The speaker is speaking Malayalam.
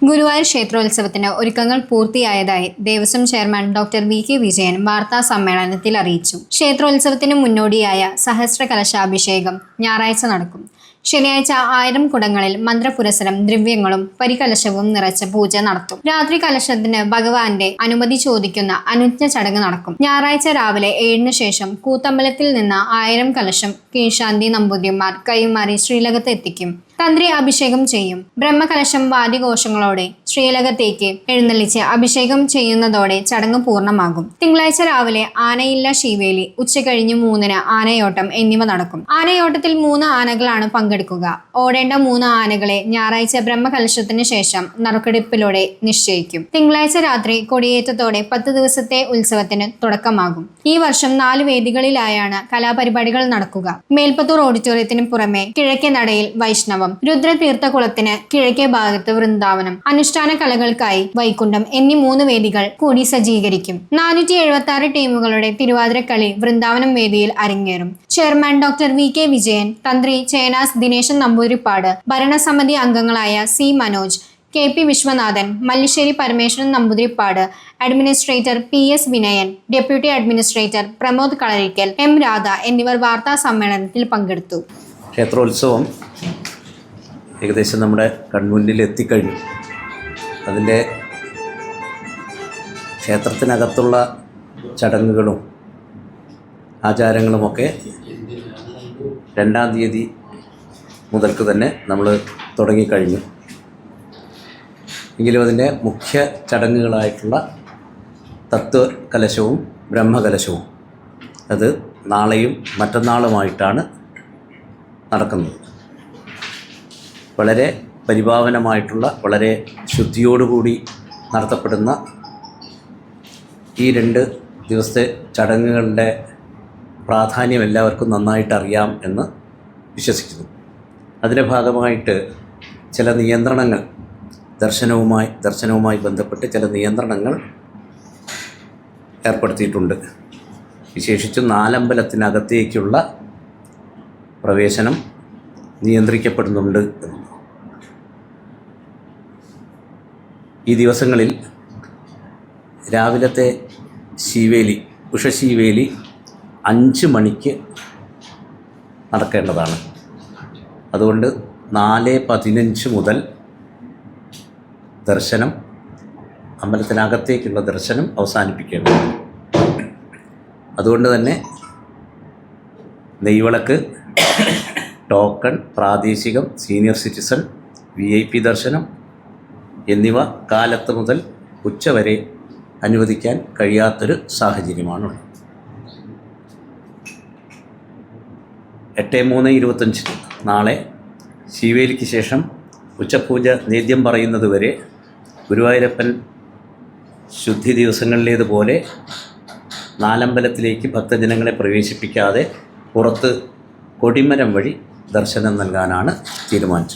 ഗുരുവായൂർ ക്ഷേത്രോത്സവത്തിന് ഒരുക്കങ്ങൾ പൂർത്തിയായതായി Devaswom chairman doctor VK. Vijayan വാർത്താ സമ്മേളനത്തിൽ അറിയിച്ചു. ക്ഷേത്രോത്സവത്തിന് മുന്നോടിയായ സഹസ്ര കലശാഭിഷേകം ഞായറാഴ്ച നടക്കും. ശനിയാഴ്ച 1000 കുടങ്ങളിൽ മന്ത്രപുരസരം ദ്രവ്യങ്ങളും പരികലശവും നിറച്ച പൂജ നടത്തും. രാത്രി കലശത്തിന് ഭഗവാന്റെ അനുമതി ചോദിക്കുന്ന അനുജ്ഞ ചടങ്ങ് നടക്കും. ഞായറാഴ്ച രാവിലെ 7-ന് ശേഷം കൂത്തമ്പലത്തിൽ നിന്ന് 1000 കലശം കീഴ്ശാന്തി നമ്പൂതിരിമാർ കൈമാറി ശ്രീലകത്ത് എത്തിക്കും. തന്ത്രി അഭിഷേകം ചെയ്യും. ബ്രഹ്മകലശം വാദ്യഘോഷങ്ങളോടെ ശ്രീലകത്തേക്ക് എഴുന്നള്ളിച്ച് അഭിഷേകം ചെയ്യുന്നതോടെ ചടങ്ങ് പൂർണ്ണമാകും. തിങ്കളാഴ്ച രാവിലെ ആനയില്ല ശീവേലി, ഉച്ചകഴിഞ്ഞ് 3-ന് ആനയോട്ടം എന്നിവ നടക്കും. ആനയോട്ടത്തിൽ 3 ആനകളാണ് പങ്കെടുക്കുക. ഓടേണ്ട 3 ആനകളെ ഞായറാഴ്ച ബ്രഹ്മകലശത്തിന് ശേഷം നറുക്കെടുപ്പിലൂടെ നിശ്ചയിക്കും. തിങ്കളാഴ്ച രാത്രി കൊടിയേറ്റത്തോടെ 10 ദിവസത്തെ ഉത്സവത്തിന് തുടക്കമാകും. ഈ വർഷം 4 വേദികളിലായാണ് കലാപരിപാടികൾ നടക്കുക. മേൽപ്പത്തൂർ ഓഡിറ്റോറിയത്തിന് പുറമെ കിഴക്കേ നടയിൽ വൈഷ്ണവം, രുദ്രതീർത്ഥകുളത്തിന് കിഴക്കേ ഭാഗത്ത് വൃന്ദാവനം, അനുഷ്ഠാന കലകൾക്കായി വൈകുണ്ഠം എന്നീ 3 വേദികൾ കൂടി സജ്ജീകരിക്കും. 476 ടീമുകളുടെ തിരുവാതിരക്കളി വൃന്ദാവനം വേദിയിൽ അരങ്ങേറും. Chairman doctor VK. വിജയൻ, തന്ത്രി ചേനാസ് ദിനേശൻ നമ്പൂതിരിപ്പാട്, ഭരണസമിതി അംഗങ്ങളായ C. Manoj, K P. Viswanathan, Mallissery Parameswaran Namboothiripad, administrator P S. Vinayan, deputy administrator Pramod Kalarikkal, M. Radha എന്നിവർ വാർത്താ സമ്മേളനത്തിൽ പങ്കെടുത്തു. ക്ഷേത്രോത്സവം ഏകദേശം നമ്മുടെ കൺമുന്നിൽ എത്തിക്കഴിഞ്ഞു. അതിൻ്റെ ക്ഷേത്രത്തിനകത്തുള്ള ചടങ്ങുകളും ആചാരങ്ങളുമൊക്കെ 2-ാം തീയതി മുതൽക്ക് തന്നെ നമ്മൾ തുടങ്ങിക്കഴിഞ്ഞു. എങ്കിലും അതിൻ്റെ മുഖ്യ ചടങ്ങുകളായിട്ടുള്ള തത്വകലശവും ബ്രഹ്മകലശവും അത് നാളെയും മറ്റന്നാളുമായിട്ടാണ് നടക്കുന്നത്. വളരെ പരിപാവനമായിട്ടുള്ള, വളരെ ശുദ്ധിയോടുകൂടി നടത്തപ്പെടുന്ന ഈ 2 ദിവസത്തെ ചടങ്ങുകളുടെ പ്രാധാന്യം എല്ലാവർക്കും നന്നായിട്ട് അറിയാം എന്ന് വിശ്വസിക്കുന്നു. അതിൻ്റെ ഭാഗമായിട്ട് ചില നിയന്ത്രണങ്ങൾ, ദർശനവുമായി ബന്ധപ്പെട്ട് ചില നിയന്ത്രണങ്ങൾ ഏർപ്പെടുത്തിയിട്ടുണ്ട്. വിശേഷിച്ചും 4 അമ്പലത്തിനകത്തേക്കുള്ള പ്രവേശനം നിയന്ത്രിക്കപ്പെടുന്നുണ്ട്. ഈ ദിവസങ്ങളിൽ രാവിലത്തെ ശീവേലി, ഉഷശീവേലി 5 മണിക്ക് നടക്കേണ്ടതാണ്. അതുകൊണ്ട് 4:15 മുതൽ ദർശനം, അമ്പലത്തിനകത്തേക്കുള്ള ദർശനം അവസാനിപ്പിക്കേണ്ടതാണ്. അതുകൊണ്ട് തന്നെ നെയ്വിളക്ക്, ടോക്കൺ, പ്രാദേശികം, സീനിയർ സിറ്റിസൺ, VIP ദർശനം എന്നിവ കാലത്ത് മുതൽ ഉച്ചവരെ അനുവദിക്കാൻ കഴിയാത്തൊരു സാഹചര്യമാണുള്ളത്. 8/3/25 നാളെ ശീവേലിക്ക് ശേഷം ഉച്ചപൂജ നേദ്യം പറയുന്നതുവരെ ഗുരുവായൂരപ്പൻ ശുദ്ധി ദിവസങ്ങളിലേതുപോലെ 4 അമ്പലത്തിലേക്ക് ഭക്തജനങ്ങളെ പ്രവേശിപ്പിക്കാതെ പുറത്ത് കൊടിമരം വഴി ദർശനം നൽകാനാണ് തീരുമാനിച്ചത്.